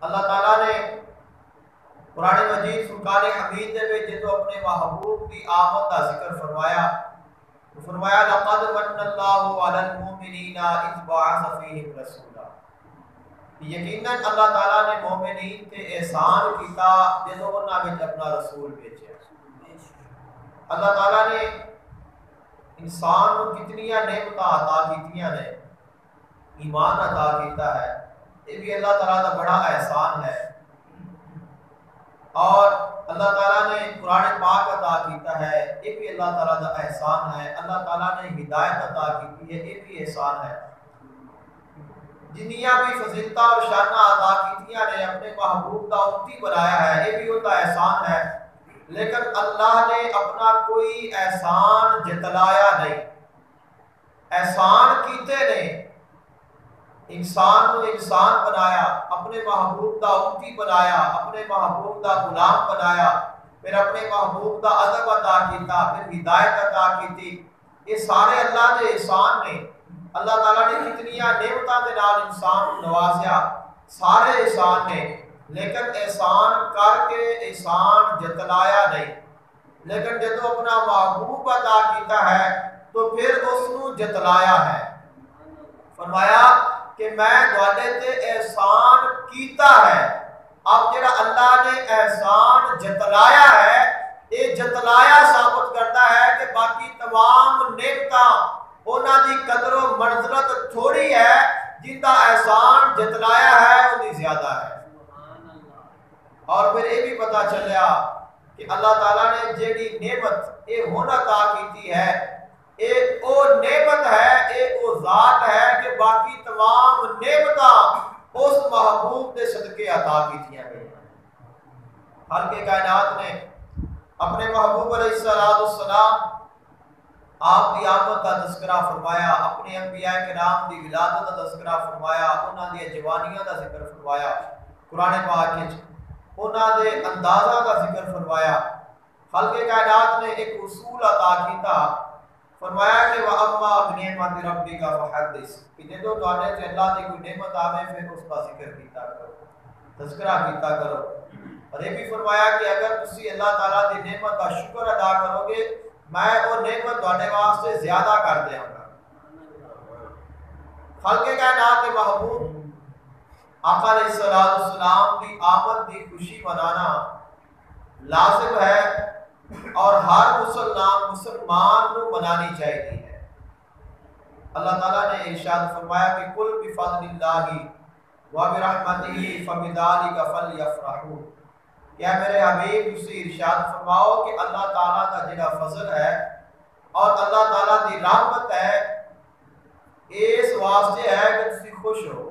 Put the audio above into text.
اللہ تعالیٰ نے قرآن مجید فرقان حمید دے وچ جدوں اپنے محبوب کی آمد کا ذکر فرمایا لقد من اللہ علی المؤمنین اذ بعث فیہم رسولا، یقیناً اللہ تعالیٰ نے مومنین تے احسان کیتا جدوں انہاں وچ اپنا رسول بھیجا۔ اللہ تعالیٰ نے انسان کو کتنیاں نعمتاں عطا کیتیاں نے، ایمان عطا کیتا ہے، یہ بھی اللہ تعالیٰ کا بڑا احسان ہے۔ اور اللہ تعالیٰ نے قرآن پاک عطا کیتا ہے، یہ بھی اللہ تعالیٰ کا احسان ہے۔ اللہ تعالیٰ نے ہدایت عطا کی ہے، یہ بھی احسان ہے۔ جنیاں بھی فضیلتاں اور شاناں عطا کیتیاں نے، اپنے محبوب کا امتی بنایا ہے، یہ بھی ان کا احسان ہے۔ لیکن اللہ نے اپنا کوئی احسان جتلایا نہیں۔ احسان کیتے نے، انسان کو انسان بنایا، اپنے محبوب کا امتی بنایا، اپنے محبوب کا غلام بنایا، پھر اپنے محبوب کا ادب عطا کیتا، پھر ہدایت عطا کیتی۔ یہ سارے اللہ کے احسان نے۔ اللہ تعالیٰ نے کتنیاں نعمتاں دے نال انسان کو نوازیا، سارے احسان نے، لیکن احسان کر کے احسان جتلایا نہیں۔ لیکن جدو اپنا محبوب عطا کیتا ہے تو پھر اس کو جتلایا ہے۔ فرمایا کہ میں تواڈے تے احسان کیتا ہے۔ اب جڑا اللہ نے احسان جتلایا ہے، یہ جتلایا ثابت کرتا ہے کہ باقی تمام نعمتاں انہاں دی قدر و منزلت تھوڑی ہے، جن کا احسان جتلایا ہے انہی زیادہ ہے۔ اور پھر یہ بھی پتہ چلیا کہ اللہ تعالیٰ نے جیڑی نعمت یہ ہن عطا کیتی ہے، ایک وہ نعمت ہے، ایک وہ ذات ہے کہ باقی تمام نعمتاں اس محبوب کے صدقے عطا کیتیاں گئی ہیں۔ خالق کائنات نے اپنے محبوب علیہ السلام آپ کی آمد کا تذکرہ فرمایا، اپنے انبیاء کرام کی ولادت کا تذکرہ فرمایا، انہاں دی جوانیاں کا ذکر فرمایا، قرآن پاک وچ انہاں دے اندازہ کا ذکر فرمایا۔ خالق کائنات نے ایک اصول عطا کیتا، فرمایا کہ وَأَمَّا بِنِعْمَةِ رَبِّكَ فَحَدِّثْ، کہ جدوں تواڈے تے اللہ دی کوئی نعمت آوے پھر اس کا ذکر کیتا کرو، تذکرہ کیتا کرو۔ اور یہ بھی فرمایا کہ اگر تسی اللہ تعالیٰ دی نعمت کا شکر ادا کرو گے، میں وہ نعمت تواڈے واسطے زیادہ کر دیاں گا۔ خالق کائنات کے محبوب آقا علیہ السلام کی آمد کی خوشی منانا لازم ہے اور ہر مسلمان کو منانی چاہیے ہے۔ اللہ تعالیٰ نے ارشاد فرمایا کہ قُلْ بِفَضْلِ اللَّهِ وَبِرَحْمَتِهِ فَبِذَلِكَ فَلْيَفْرَحُوا، کیا میرے حبیب تسی ارشاد فرماؤ کہ اللہ تعالیٰ کا جڑا فضل ہے اور اللہ تعالیٰ کی رحمت ہے، اس واسطے ہے کہ تسی خوش ہو۔